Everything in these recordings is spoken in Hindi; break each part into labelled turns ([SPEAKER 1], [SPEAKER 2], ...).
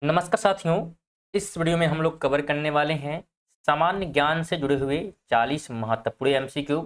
[SPEAKER 1] नमस्कार साथियों। इस वीडियो में हम लोग कवर करने वाले हैं सामान्य ज्ञान से जुड़े हुए 40 महत्वपूर्ण एमसीक्यू,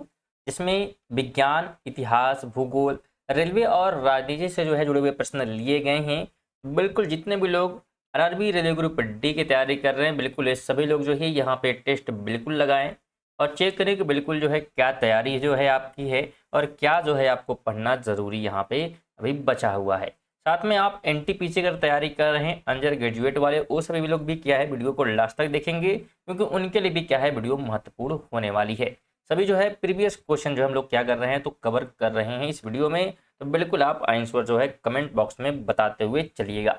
[SPEAKER 1] जिसमें विज्ञान, इतिहास, भूगोल, रेलवे और राजनीति से जुड़े हुए प्रश्न लिए गए हैं। बिल्कुल जितने भी लोग आरआरबी रेलवे ग्रुप डी की तैयारी कर रहे हैं, बिल्कुल ये सभी लोग यहाँ पे टेस्ट बिल्कुल लगाएं और चेक करें कि बिल्कुल क्या तैयारी आपकी है और क्या आपको पढ़ना ज़रूरी यहाँ पे अभी बचा हुआ है। साथ में आप एनटीपीसी अगर तैयारी कर रहे हैं, अंडर ग्रेजुएट वाले, वो सभी लोग भी क्या है वीडियो को लास्ट तक देखेंगे, क्योंकि उनके लिए भी क्या है वीडियो महत्वपूर्ण होने वाली है। सभी प्रीवियस क्वेश्चन हम लोग क्या कर रहे हैं तो कवर कर रहे हैं इस वीडियो में, तो बिल्कुल आप आंसर कमेंट बॉक्स में बताते हुए चलिएगा।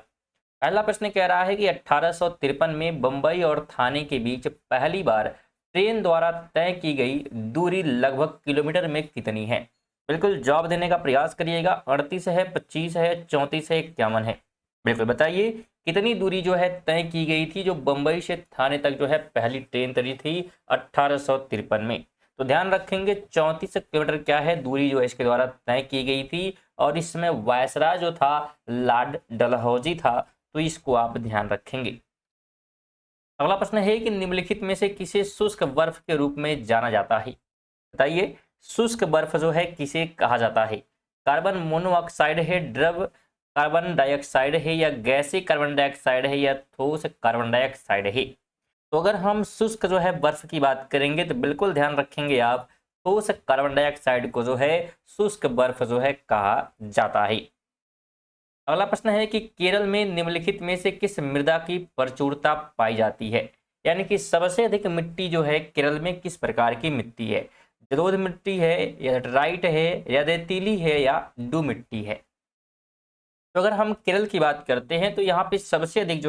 [SPEAKER 1] पहला प्रश्न कह रहा है कि 1853 में बंबई और थाने के बीच पहली बार ट्रेन द्वारा तय की गई दूरी लगभग किलोमीटर में कितनी है? बिल्कुल जवाब देने का प्रयास करिएगा। 38 है, 25 है, 34 है, 51 है। बिल्कुल बताइए कितनी दूरी तय की गई थी जो बंबई से थाने तक पहली ट्रेन तरी थी 1853 में। तो ध्यान रखेंगे 34 किलोमीटर क्या है दूरी इसके द्वारा तय की गई थी, और इसमें वायसराय जो था लॉर्ड डलहौजी था, तो इसको आप ध्यान रखेंगे। अगला प्रश्न है कि निम्नलिखित में से किसे शुष्क बर्फ के रूप में जाना जाता है? बताइए शुष्क बर्फ किसे कहा जाता है? कार्बन मोनोऑक्साइड है, द्रव कार्बन डाइऑक्साइड है, या गैसीय कार्बन डाइऑक्साइड है, या ठोस कार्बन डाइऑक्साइड है? तो अगर हम शुष्क बर्फ की बात करेंगे तो बिल्कुल ध्यान रखेंगे आप, ठोस कार्बन डाइऑक्साइड को शुष्क बर्फ कहा जाता है। अगला प्रश्न है कि केरल में निम्नलिखित में से किस मृदा की प्रचुरता पाई जाती है? यानी कि सबसे अधिक मिट्टी केरल में किस प्रकार की मिट्टी है? जलोढ़ मिट्टी है, या लेटराइट है, या रेतीली है, या डू मिट्टी है? तो अगर हम केरल की बात करते हैं तो यहाँ पे सबसे अधिक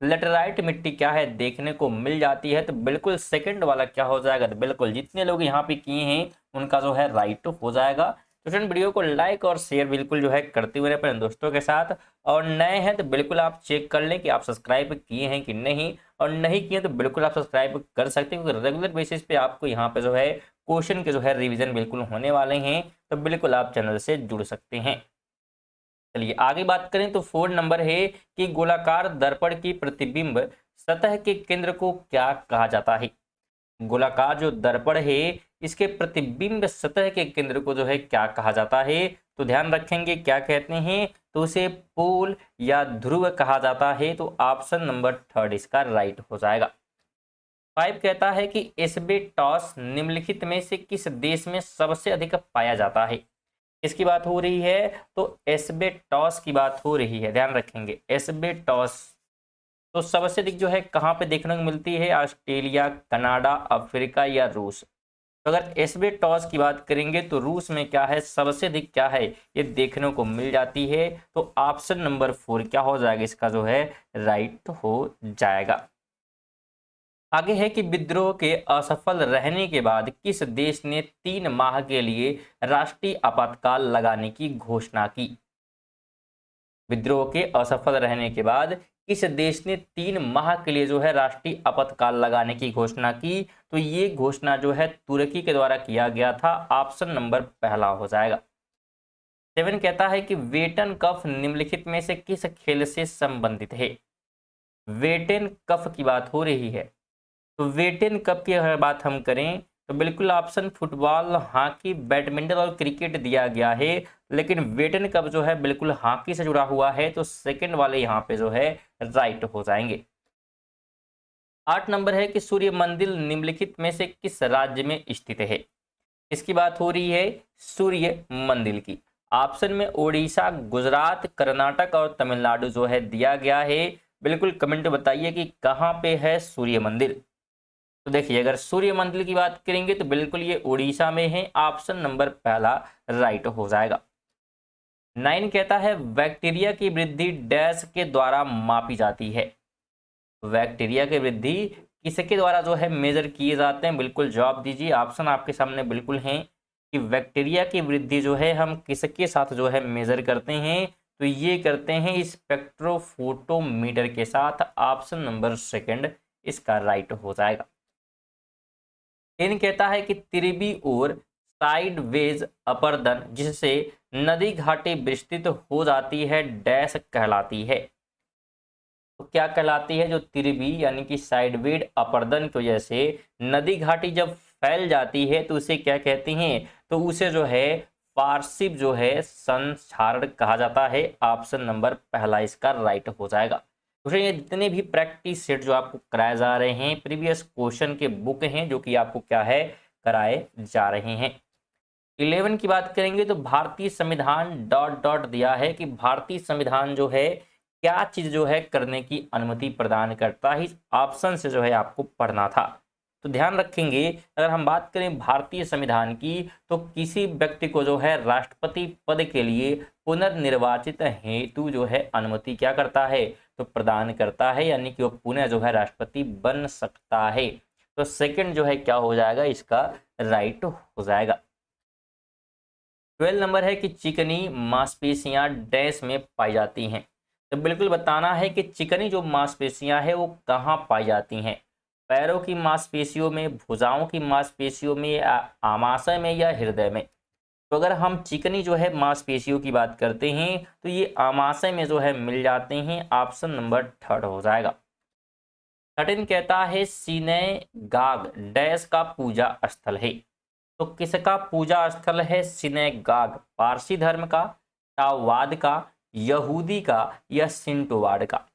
[SPEAKER 1] लेटराइट मिट्टी क्या है देखने को मिल जाती है। तो बिल्कुल सेकंड वाला क्या हो जाएगा, तो बिल्कुल जितने लोग यहाँ पे किए हैं उनका राइट हो जाएगा। तो फ्रेंड वीडियो को लाइक और शेयर बिल्कुल करते हुए अपने दोस्तों के साथ, और नए हैं तो बिल्कुल आप चेक कर लें कि आप सब्सक्राइब किए हैं कि नहीं, और नहीं किए तो बिल्कुल आप सब्सक्राइब कर सकते हैं, क्योंकि रेगुलर बेसिस पे आपको यहाँ पे क्वेश्चन के रिवीजन बिल्कुल होने वाले हैं। तो बिल्कुल आप चैनल से जुड़ सकते हैं। चलिए आगे बात करें तो 4 नंबर है कि गोलाकार दर्पण की प्रतिबिंब सतह के केंद्र को क्या कहा जाता है? गोलाकार जो दर्पण है इसके प्रतिबिंब सतह के केंद्र को क्या कहा जाता है? तो ध्यान रखेंगे क्या कहते हैं, तो उसे पोल या ध्रुव कहा जाता है। तो ऑप्शन नंबर 3 इसका राइट हो जाएगा। 5 कहता है कि एस्बेस्टॉस निम्नलिखित में से किस देश में सबसे अधिक पाया जाता है? इसकी बात हो रही है तो एस्बेस्टॉस की बात हो रही है, ध्यान रखेंगे एस्बेस्टॉस। तो सबसे अधिक कहाँ पे देखने को मिलती है? ऑस्ट्रेलिया, कनाडा, अफ्रीका, या रूस? तो अगर एस्बेस्टॉस की बात करेंगे तो रूस में क्या है सबसे अधिक क्या है ये देखने को मिल जाती है। तो ऑप्शन नंबर 4 क्या हो जाएगा इसका राइट हो जाएगा। आगे है कि विद्रोह के असफल रहने के बाद किस देश ने 3 माह के लिए राष्ट्रीय आपातकाल लगाने की घोषणा की? विद्रोह के असफल रहने के बाद किस देश ने 3 माह के लिए राष्ट्रीय आपातकाल लगाने की घोषणा की? तो ये घोषणा तुर्की के द्वारा किया गया था। ऑप्शन नंबर पहला हो जाएगा। 7 कहता है कि वेटन कप निम्नलिखित में से किस खेल से संबंधित है? वेटन कप की बात हो रही है। तो वेटेन कप की अगर बात हम करें तो बिल्कुल ऑप्शन फुटबॉल, हॉकी, बैडमिंटन और क्रिकेट दिया गया है, लेकिन वेटेन कप बिल्कुल हॉकी से जुड़ा हुआ है। तो सेकंड वाले यहाँ पे राइट हो जाएंगे। 8 नंबर है कि सूर्य मंदिर निम्नलिखित में से किस राज्य में स्थित है? इसकी बात हो रही है सूर्य मंदिर की। ऑप्शन में ओडिशा, गुजरात, कर्नाटक और तमिलनाडु दिया गया है। बिल्कुल कमेंट में बताइए कि कहाँ पे है सूर्य मंदिर। तो देखिए अगर सूर्य मंदिर की बात करेंगे तो बिल्कुल ये उड़ीसा में है। ऑप्शन नंबर पहला राइट हो जाएगा। 9 कहता है बैक्टीरिया की वृद्धि डैश के द्वारा मापी जाती है? बैक्टीरिया की वृद्धि किसके द्वारा मेजर किए जाते हैं? बिल्कुल जवाब दीजिए। ऑप्शन आपके सामने बिल्कुल हैं कि बैक्टीरिया की वृद्धि हम किसके साथ मेजर करते हैं? तो ये करते हैं स्पेक्ट्रोफोटोमीटर के साथ। ऑप्शन नंबर सेकंड इसका राइट हो जाएगा। 3 कहता है कि तिरबी और साइड वेज अपर्दन जिससे नदी घाटी विस्तृत हो जाती है डैश कहलाती है? तो क्या कहलाती है? जो तिरबी यानी कि साइडवेड अपरदन की वजह से नदी घाटी जब फैल जाती है तो उसे क्या कहती हैं? तो उसे जो है पार्श्व जो है संक्षारण कहा जाता है। ऑप्शन नंबर पहला इसका राइट हो जाएगा। तो ये जितने भी प्रैक्टिस सेट जो आपको कराए जा रहे हैं प्रीवियस क्वेश्चन के बुक हैं जो कि आपको क्या है कराए जा रहे हैं। 11 की बात करेंगे तो भारतीय संविधान डॉट डॉट दिया है कि भारतीय संविधान जो है क्या चीज जो है करने की अनुमति प्रदान करता है। इस ऑप्शन से जो है आपको पढ़ना था। तो ध्यान रखेंगे अगर हम बात करें भारतीय संविधान की तो किसी व्यक्ति को जो है राष्ट्रपति पद के लिए पुनर्निर्वाचित हेतु जो है अनुमति क्या करता है? तो प्रदान करता है, यानी कि वो पुनः जो है राष्ट्रपति बन सकता है। तो सेकंड जो है क्या हो जाएगा? इसका राइट हो जाएगा। 12 नंबर है कि चिकनी मांसपेशियां डैश में पाई जाती हैं। तो बिल्कुल बताना है कि चिकनी जो मांसपेशियां हैं वो कहाँ पाई जाती हैं? पैरों की मांसपेशियों में, भुजाओं की मांसपेशियों में, या आमाशय में, या हृदय में? तो अगर हम चिकनी जो है मांसपेशियों की बात करते हैं तो ये आमाशय में जो है मिल जाते हैं। ऑप्शन नंबर थर्ड हो जाएगा। 13 कहता है सिनेगाग डैश का पूजा स्थल है। तो किसका पूजा स्थल है सिनेगाग? पारसी धर्म का, ताओवाद का, यहूदी का, या सिंटोवाद का?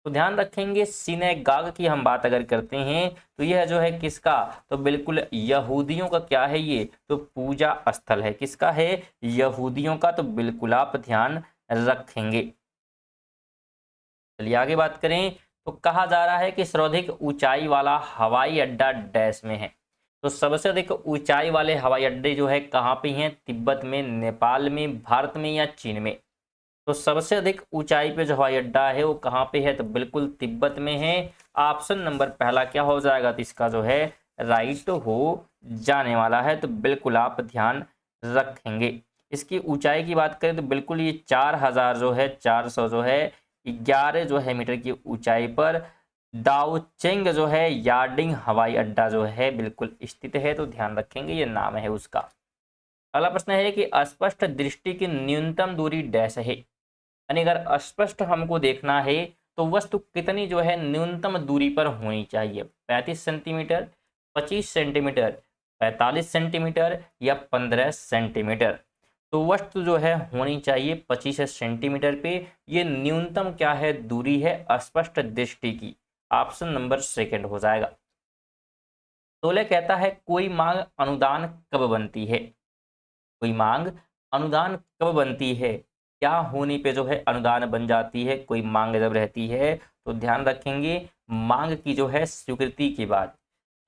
[SPEAKER 1] तो ध्यान रखेंगे सिनेगाग की हम बात अगर करते हैं तो यह जो है किसका? तो बिल्कुल यहूदियों का क्या है ये? तो पूजा स्थल है। किसका है? यहूदियों का। तो बिल्कुल आप ध्यान रखेंगे। चलिए आगे बात करें तो कहा जा रहा है कि सर्वाधिक ऊंचाई वाला हवाई अड्डा डैश में है। तो सबसे अधिक ऊंचाई वाले हवाई अड्डे जो है कहाँ पे हैं? तिब्बत में, नेपाल में, भारत में, या चीन में? तो सबसे अधिक ऊंचाई पे जो हवाई अड्डा है वो कहाँ पे है? तो बिल्कुल तिब्बत में है। ऑप्शन नंबर पहला क्या हो जाएगा? तो इसका जो है राइट हो जाने वाला है। तो बिल्कुल आप ध्यान रखेंगे। इसकी ऊंचाई की बात करें तो बिल्कुल ये 4000 जो है 400 जो है 11 जो है मीटर की ऊंचाई पर दाओचेंग जो है यार्डिंग हवाई अड्डा जो है बिल्कुल स्थित है। तो ध्यान रखेंगे ये नाम है उसका। अगला प्रश्न है कि अस्पष्ट दृष्टि की न्यूनतम दूरी डैश है। यानी अगर अस्पष्ट हमको देखना है तो वस्तु कितनी जो है न्यूनतम दूरी पर होनी चाहिए? 35 सेंटीमीटर, 25 सेंटीमीटर, 45 सेंटीमीटर, या 15 सेंटीमीटर? तो वस्तु जो है होनी चाहिए 25 सेंटीमीटर पे। ये न्यूनतम क्या है? दूरी है अस्पष्ट दृष्टि की। ऑप्शन नंबर सेकंड हो जाएगा। 16 कहता है कोई मांग अनुदान कब बनती है? कोई मांग अनुदान कब बनती है? क्या होने पे जो है अनुदान बन जाती है कोई मांग जब रहती है? तो ध्यान रखेंगे मांग की जो है स्वीकृति के बाद,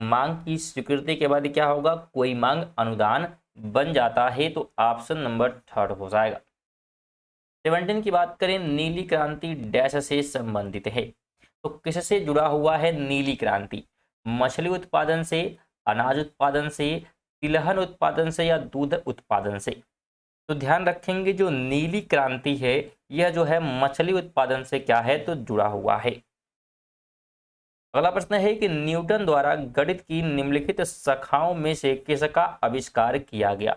[SPEAKER 1] मांग की स्वीकृति के बाद क्या होगा? कोई मांग अनुदान बन जाता है। तो ऑप्शन नंबर थर्ड हो जाएगा। 17 की बात करें नीली क्रांति डैश से संबंधित है। तो किससे जुड़ा हुआ है नीली क्रांति? मछली उत्पादन से, अनाज उत्पादन से, तिलहन उत्पादन से, या दूध उत्पादन से? तो ध्यान रखेंगे जो नीली क्रांति है यह जो है मछली उत्पादन से क्या है? तो जुड़ा हुआ है। अगला प्रश्न है कि न्यूटन द्वारा गणित की निम्नलिखित शाखाओं में से किसका आविष्कार किया गया?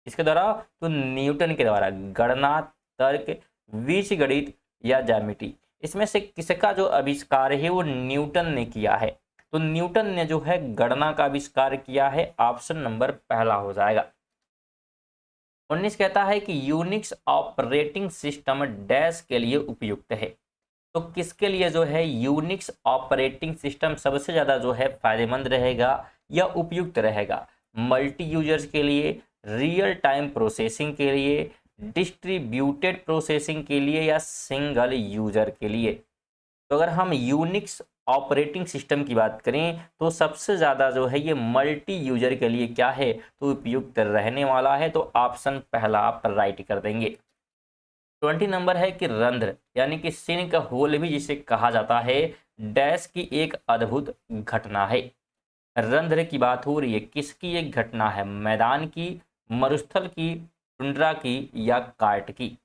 [SPEAKER 1] इसके द्वारा तो न्यूटन के द्वारा गणना, तर्क, बीजगणित, या ज्यामिति, इसमें से किसका जो आविष्कार है वो न्यूटन ने किया है? तो न्यूटन ने जो है गणना का आविष्कार किया है। ऑप्शन नंबर पहला हो जाएगा। 19 कहता है कि यूनिक्स ऑपरेटिंग सिस्टम डैश के लिए उपयुक्त है। तो किसके लिए जो है यूनिक्स ऑपरेटिंग सिस्टम सबसे ज़्यादा जो है फायदेमंद रहेगा या उपयुक्त रहेगा? मल्टी यूजर्स के लिए, रियल टाइम प्रोसेसिंग के लिए, डिस्ट्रीब्यूटेड प्रोसेसिंग के लिए, या सिंगल यूजर के लिए? तो अगर हम यूनिक्स ऑपरेटिंग सिस्टम की बात करें तो सबसे ज़्यादा जो है ये मल्टी यूजर के लिए क्या है? तो उपयुक्त रहने वाला है। तो ऑप्शन पहला आप राइट कर देंगे। 20 नंबर है कि रंध्र यानी कि सिन का होल भी जिसे कहा जाता है डैश की एक अद्भुत घटना है। रंध्र की बात हो रही है, किसकी एक घटना है? मैदान की, मरुस्थल की, टुंड्रा की, या कार्ट की?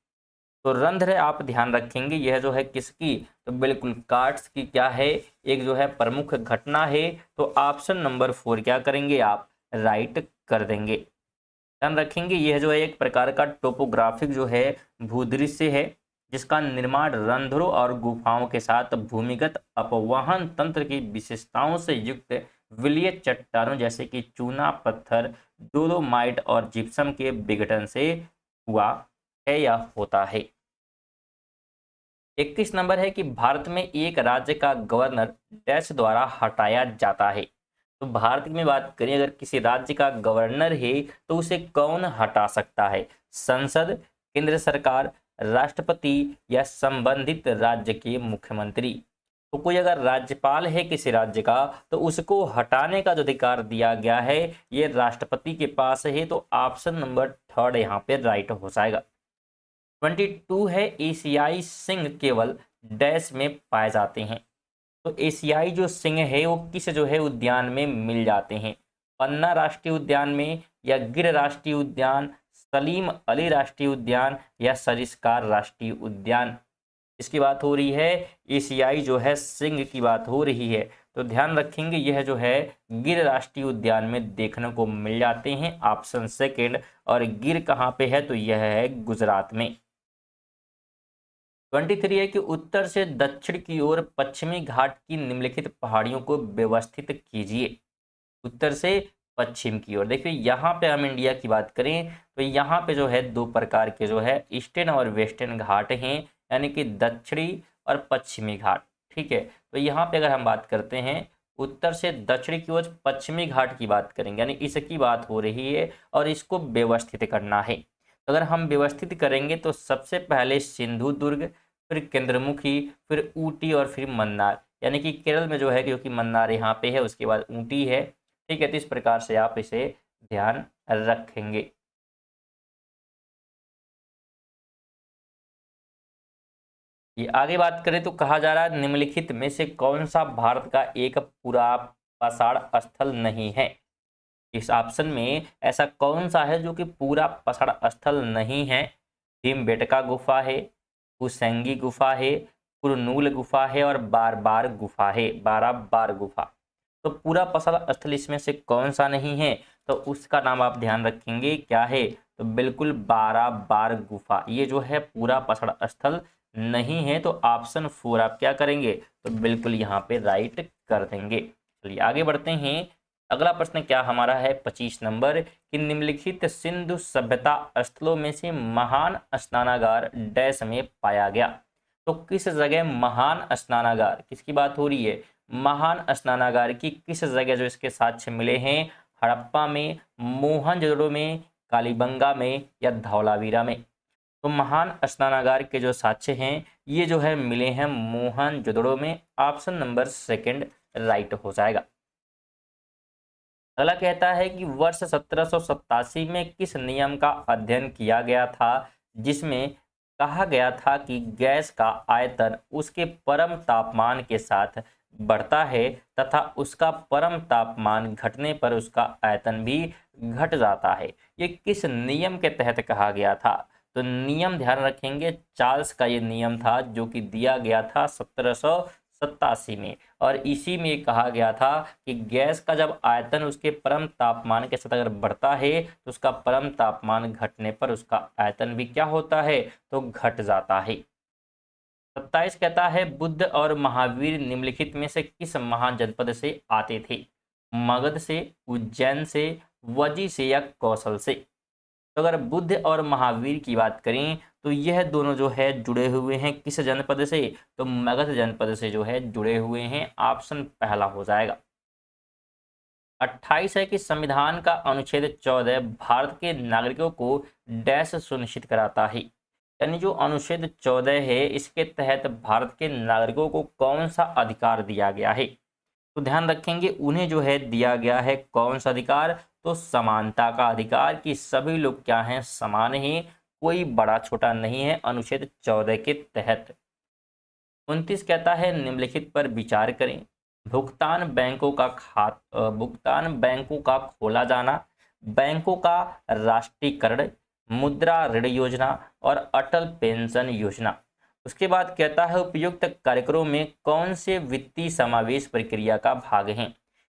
[SPEAKER 1] तो रंध्र आप ध्यान रखेंगे यह जो है किसकी? तो बिल्कुल कार्ट्स की क्या है? एक जो है प्रमुख घटना है। तो ऑप्शन नंबर 4 क्या करेंगे आप? राइट कर देंगे। ध्यान रखेंगे यह जो है एक प्रकार का टोपोग्राफिक जो है भूदृश्य है जिसका निर्माण रंध्रों और गुफाओं के साथ भूमिगत अपवहन तंत्र की विशेषताओं से युक्त विलीय चट्टानों जैसे कि चूना पत्थर, डोलोमाइट और जिप्सम के विघटन से हुआ है या होता है। 21 नंबर है कि भारत में एक राज्य का गवर्नर डैश द्वारा हटाया जाता है। तो भारत में बात करें, अगर किसी राज्य का गवर्नर है तो उसे कौन हटा सकता है? संसद, केंद्र सरकार, राष्ट्रपति या संबंधित राज्य के मुख्यमंत्री। तो कोई अगर राज्यपाल है किसी राज्य का तो उसको हटाने का जो अधिकार दिया गया है ये राष्ट्रपति के पास है। तो ऑप्शन नंबर 3 यहाँ पे राइट हो जाएगा। 22 है एशियाई सिंह केवल डैश में पाए जाते हैं। तो एशियाई जो सिंह है वो किस जो है उद्यान में मिल जाते हैं? पन्ना राष्ट्रीय उद्यान में, या गिर राष्ट्रीय उद्यान, सलीम अली राष्ट्रीय उद्यान या सरिस्कार राष्ट्रीय उद्यान। इसकी बात हो रही है, एशियाई जो है सिंह की बात हो रही है। तो ध्यान रखेंगे यह जो है गिर राष्ट्रीय उद्यान में देखने को मिल जाते हैं, ऑप्शन सेकेंड। और गिर कहाँ पे है? तो यह है गुजरात में। 23 है कि उत्तर से दक्षिण की ओर पश्चिमी घाट की निम्नलिखित पहाड़ियों को व्यवस्थित कीजिए। उत्तर से पश्चिम की ओर, देखिए यहाँ पे हम इंडिया की बात करें तो यहाँ पे जो है दो प्रकार के जो है ईस्टर्न और वेस्टर्न घाट हैं, यानी कि दक्षिणी और पश्चिमी घाट। ठीक है, तो यहाँ पे अगर हम बात करते हैं उत्तर से दक्षिण की ओर पश्चिमी घाट की बात करेंगे, यानी इसकी बात हो रही है और इसको व्यवस्थित करना है। अगर हम व्यवस्थित करेंगे तो सबसे पहले सिंधु दुर्ग, फिर केंद्रमुखी, फिर ऊटी और फिर मन्नार, यानी कि केरल में जो है क्योंकि मन्नार यहाँ पे है, उसके बाद ऊटी है। ठीक है, तो इस प्रकार से आप इसे ध्यान रखेंगे। ये आगे बात करें तो कहा जा रहा है निम्नलिखित में से कौन सा भारत का एक पूरा पाषाण स्थल नहीं है? इस ऑप्शन में ऐसा कौन सा है जो कि पूरा पाषाण स्थल नहीं है? भीमबेटका गुफा है, कुसेंगी गुफा है, कुरनूल गुफा है और बार बार गुफा है, बारह बार गुफा। तो पूरा पाषाण स्थल इसमें से कौन सा नहीं है? तो उसका नाम आप ध्यान रखेंगे क्या है? तो बिल्कुल बारह बार गुफा, ये जो है पूरा पाषाण स्थल नहीं है। तो ऑप्शन 4 आप क्या करेंगे? तो बिल्कुल यहाँ पे राइट कर देंगे। चलिए आगे बढ़ते हैं। अगला प्रश्न क्या हमारा है 25 नंबर कि निम्नलिखित सिंधु सभ्यता स्थलों में से महान स्नानागार डैश में पाया गया। तो किस जगह महान स्नानागार, किसकी बात हो रही है? महान स्नानागार की किस जगह जो इसके साक्ष्य मिले हैं? हड़प्पा में, मोहनजोदड़ो में, कालीबंगा में या धौलावीरा में। तो महान स्नानागार के जो साक्ष्य हैं ये जो है मिले हैं मोहनजोदड़ो में, ऑप्शन नंबर सेकंड राइट हो जाएगा। अगला कहता है कि वर्ष 1787 में किस नियम का अध्ययन किया गया था जिसमें कहा गया था कि गैस का आयतन उसके परम तापमान के साथ बढ़ता है तथा उसका परम तापमान घटने पर उसका आयतन भी घट जाता है? ये किस नियम के तहत कहा गया था? तो नियम ध्यान रखेंगे, चार्ल्स का ये नियम था जो कि दिया गया था 1787 में, और इसी में कहा गया था कि गैस का जब आयतन उसके परम तापमान के साथ अगर बढ़ता है तो उसका परम तापमान घटने पर उसका आयतन भी क्या होता है? तो घट जाता है। 27 कहता है बुद्ध और महावीर निम्नलिखित में से किस महाजनपद से आते थे? मगध से, उज्जैन से, वजी से या कौशल से? तो अगर बुद्ध और महावीर की बात करें तो यह दोनों जो है जुड़े हुए हैं किस जनपद से? तो मगध जनपद से जो है जुड़े हुए हैं, ऑप्शन पहला हो जाएगा। 28 है कि संविधान का अनुच्छेद 14 भारत के नागरिकों को डैश सुनिश्चित कराता है, यानी जो अनुच्छेद 14 है इसके तहत भारत के नागरिकों को कौन सा अधिकार दिया गया है? तो ध्यान रखेंगे उन्हें जो है दिया गया है कौन सा अधिकार? तो समानता का अधिकार, कि सभी लोग क्या हैं? समान ही, कोई बड़ा छोटा नहीं है अनुच्छेद 14 के तहत। 29 कहता है निम्नलिखित पर विचार करें। भुगतान बैंकों का खोला जाना, बैंकों का राष्ट्रीयकरण, मुद्रा ऋण योजना और अटल पेंशन योजना। उसके बाद कहता है उपयुक्त कार्यक्रमों में कौन से वित्तीय समावेश प्रक्रिया का भाग है?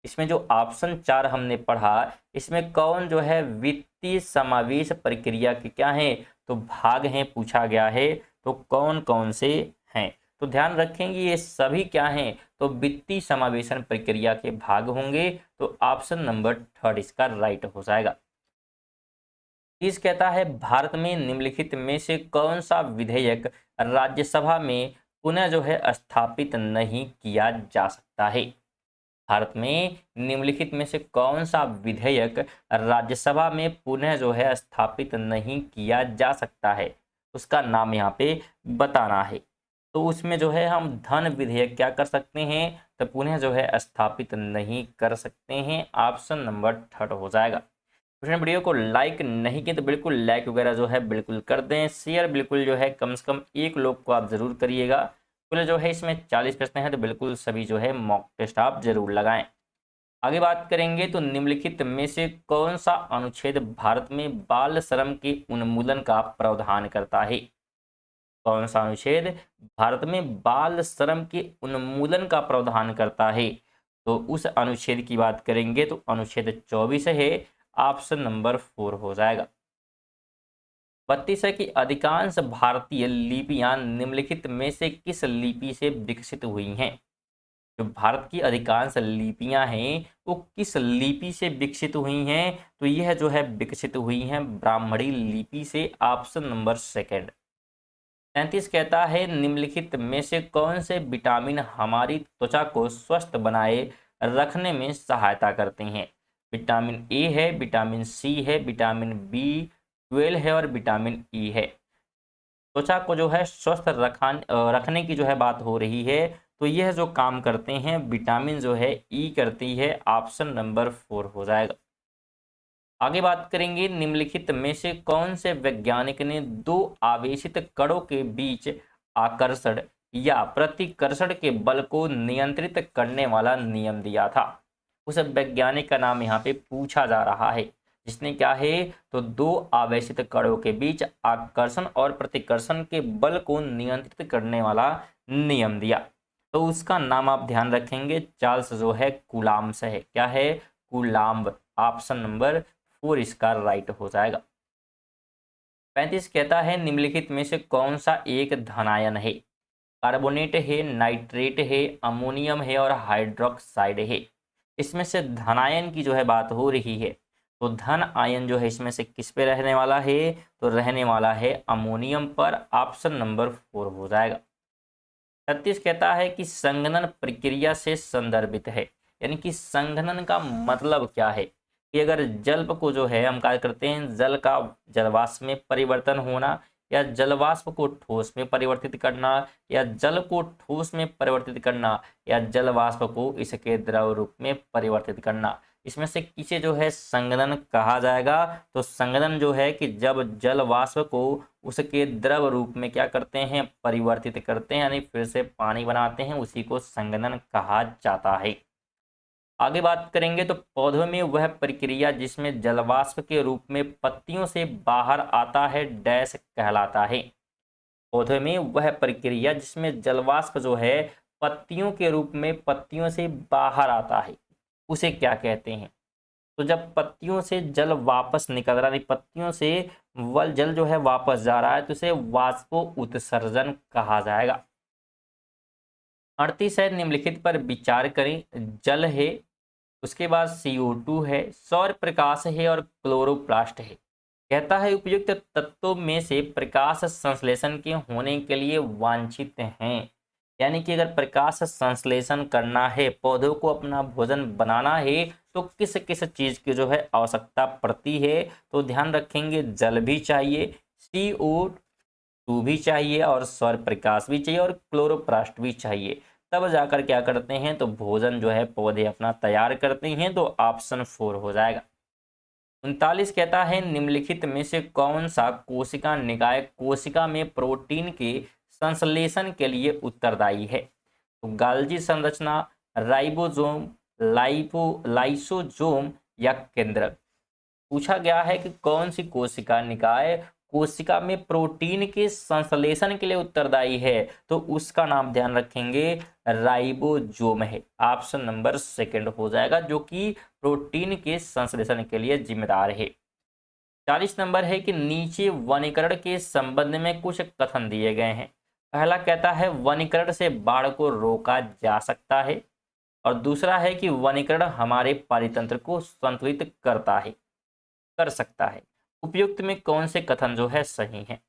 [SPEAKER 1] इसमें जो ऑप्शन 4 हमने पढ़ा इसमें कौन जो है वित्तीय समावेश प्रक्रिया के क्या है? तो भाग हैं पूछा गया है। तो कौन कौन से हैं? तो ध्यान रखेंगे ये सभी क्या हैं? तो वित्तीय समावेशन प्रक्रिया के भाग होंगे। तो ऑप्शन नंबर थर्ड इसका राइट हो जाएगा। तीस कहता है भारत में निम्नलिखित में से कौन सा विधेयक राज्यसभा में पुनः जो है स्थापित नहीं किया जा सकता है? भारत में निम्नलिखित में से कौन सा विधेयक राज्यसभा में पुनः जो है स्थापित नहीं किया जा सकता है? उसका नाम यहाँ पे बताना है। तो उसमें जो है हम धन विधेयक क्या कर सकते हैं? तो पुनः जो है स्थापित नहीं कर सकते हैं। ऑप्शन नंबर थर्ड हो जाएगा। उसने वीडियो को लाइक नहीं किया तो बिल्कुल लाइक वगैरह जो है बिल्कुल कर दें। शेयर बिल्कुल जो है कम से कम एक लोग को आप ज़रूर करिएगा। तो जो है इसमें 40 प्रश्न हैं तो बिल्कुल सभी जो है मॉक टेस्ट आप जरूर लगाएं। आगे बात करेंगे तो निम्नलिखित में से कौन सा अनुच्छेद भारत में बाल श्रम के उन्मूलन का प्रावधान करता है? कौन सा अनुच्छेद भारत में बाल श्रम के उन्मूलन का प्रावधान करता है? तो उस अनुच्छेद की बात करेंगे तो अनुच्छेद 24 है। ऑप्शन नंबर 4 हो जाएगा। 32 है कि अधिकांश भारतीय लिपियां निम्नलिखित में से किस लिपि से विकसित हुई हैं? जो भारत की अधिकांश लिपियां हैं वो किस लिपि से विकसित हुई हैं? तो यह जो है विकसित हुई हैं ब्राह्मणी लिपि से। Option number second. 33 कहता है निम्नलिखित में से कौन से विटामिन हमारी त्वचा को स्वस्थ बनाए रखने में सहायता करते हैं? विटामिन ए है, विटामिन सी है, विटामिन B12 है और विटामिन ई है। त्वचा को जो है स्वस्थ रखने की जो है बात हो रही है। तो यह जो काम करते हैं विटामिन जो है ई करती है। ऑप्शन नंबर 4 हो जाएगा। आगे बात करेंगे निम्नलिखित में से कौन से वैज्ञानिक ने दो आवेशित कणों के बीच आकर्षण या प्रतिकर्षण के बल को नियंत्रित करने वाला नियम दिया था? उस वैज्ञानिक का नाम यहाँ पे पूछा जा रहा है जिसने क्या है तो दो आवेशित कणों के बीच आकर्षण और प्रतिकर्षण के बल को नियंत्रित करने वाला नियम दिया। तो उसका नाम आप ध्यान रखेंगे चार्ल्स जो है कूलाम्ब है। क्या है? कूलाम्ब। ऑप्शन नंबर 4 इसका राइट हो जाएगा। 35 कहता है निम्नलिखित में से कौन सा एक धनायन है? कार्बोनेट है, नाइट्रेट है, अमोनियम है और हाइड्रोक्साइड है। इसमें से धनायन की जो है बात हो रही है। तो धन आयन जो है इसमें से किस पे रहने वाला है? तो रहने वाला है अमोनियम पर। ऑप्शन नंबर 4 हो जाएगा। 36 कहता है कि संघनन प्रक्रिया से संदर्भित है। यानी कि संघनन का मतलब क्या है? कि अगर जल को जो है हम क्या करते हैं जल का जलवाष्प में परिवर्तन होना या जलवाष्प को ठोस में परिवर्तित करना या जल को ठोस में परिवर्तित करना या जलवाष्प को इसके द्रव रूप में परिवर्तित करना, इसमें से किसे जो है संघनन कहा जाएगा? तो संघनन जो है कि जब जल वाष्प को उसके द्रव रूप में क्या करते हैं परिवर्तित करते हैं यानी फिर से पानी बनाते हैं, उसी को संघनन कहा जाता है। आगे बात करेंगे तो पौधों में वह प्रक्रिया जिसमें जलवाष्प के रूप में पत्तियों से बाहर आता है डैश कहलाता है। पौधों में वह प्रक्रिया जिसमें जलवाष्प जो है पत्तियों के रूप में पत्तियों से बाहर आता है उसे क्या कहते हैं? तो जब पत्तियों से जल वापस निकल रहा है पत्तियों से वल जल जो है वापस जा रहा है तो उसे वाष्पो उत्सर्जन कहा जाएगा। 38 है निम्नलिखित पर विचार करें। जल है, उसके बाद CO2 है, सौर प्रकाश है और क्लोरोप्लास्ट है। कहता है उपयुक्त तत्वों में से प्रकाश संश्लेषण के होने के लिए वांछित हैं। यानी कि अगर प्रकाश संश्लेषण करना है पौधों को अपना भोजन बनाना है तो किस किस चीज की जो है आवश्यकता पड़ती है? तो ध्यान रखेंगे जल भी चाहिए, CO2 भी चाहिए और सौर प्रकाश भी चाहिए और क्लोरोप्लास्ट भी चाहिए। तब जाकर क्या करते हैं तो भोजन जो है पौधे अपना तैयार करते हैं। तो ऑप्शन 4 हो जाएगा। 39 कहता है निम्नलिखित में से कौन सा कोशिका निकाय कोशिका में प्रोटीन के संश्लेषण के लिए उत्तरदायी है? तो गाल्जी संरचना, राइबोसोम, लाइसोसोम या केंद्रक। पूछा गया है कि कौन सी कोशिका निकाय कोशिका में प्रोटीन के संश्लेषण के लिए उत्तरदायी है? तो उसका नाम ध्यान रखेंगे राइबोसोम है। ऑप्शन नंबर सेकंड हो जाएगा जो कि प्रोटीन के संश्लेषण के लिए जिम्मेदार है। 40 नंबर है कि नीचे वनीकरण के संबंध में कुछ कथन दिए गए हैं। पहला कहता है वनीकरण से बाढ़ को रोका जा सकता है, और दूसरा है कि वनीकरण हमारे पारितंत्र को संतुलित कर सकता है। उपयुक्त में कौन से कथन जो है सही है?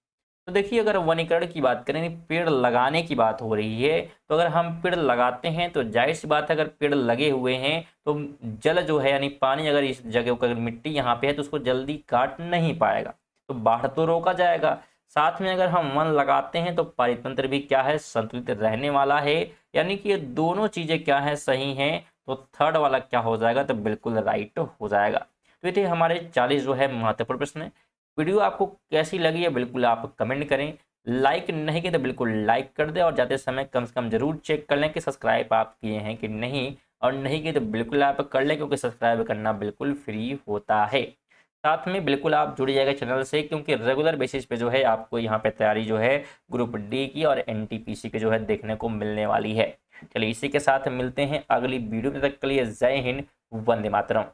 [SPEAKER 1] तो देखिए, अगर वनीकरण की बात करें, पेड़ लगाने की बात हो रही है, तो अगर हम पेड़ लगाते हैं तो जाहिर सी बात है, अगर पेड़ लगे हुए हैं तो जल जो है यानी पानी अगर इस जगह पर, अगर मिट्टी यहाँ पे है तो उसको जल्दी काट नहीं पाएगा, तो बाढ़ तो रोका जाएगा। साथ में अगर हम वन लगाते हैं तो पारितंत्र भी क्या है, संतुलित रहने वाला है। यानी कि ये दोनों चीजें क्या है, सही हैं। तो थर्ड वाला क्या हो जाएगा, तो बिल्कुल राइट हो जाएगा। तो ये थे हमारे 40 जो है महत्वपूर्ण प्रश्न। वीडियो आपको कैसी लगी है बिल्कुल आप कमेंट करें। लाइक नहीं किया तो बिल्कुल लाइक कर दें, और जाते समय कम से कम जरूर चेक कर लें कि सब्सक्राइब आप किए हैं कि नहीं, और नहीं किए तो बिल्कुल आप कर लें, क्योंकि सब्सक्राइब करना बिल्कुल फ्री होता है। साथ में बिल्कुल आप जुड़ जाएगा चैनल से, क्योंकि रेगुलर बेसिस पे जो है आपको यहाँ पे तैयारी जो है ग्रुप डी की और एनटीपीसी के जो है देखने को मिलने वाली है। चलिए इसी के साथ मिलते हैं अगली वीडियो में, तक के लिए जय हिंद, वंदे मातरम।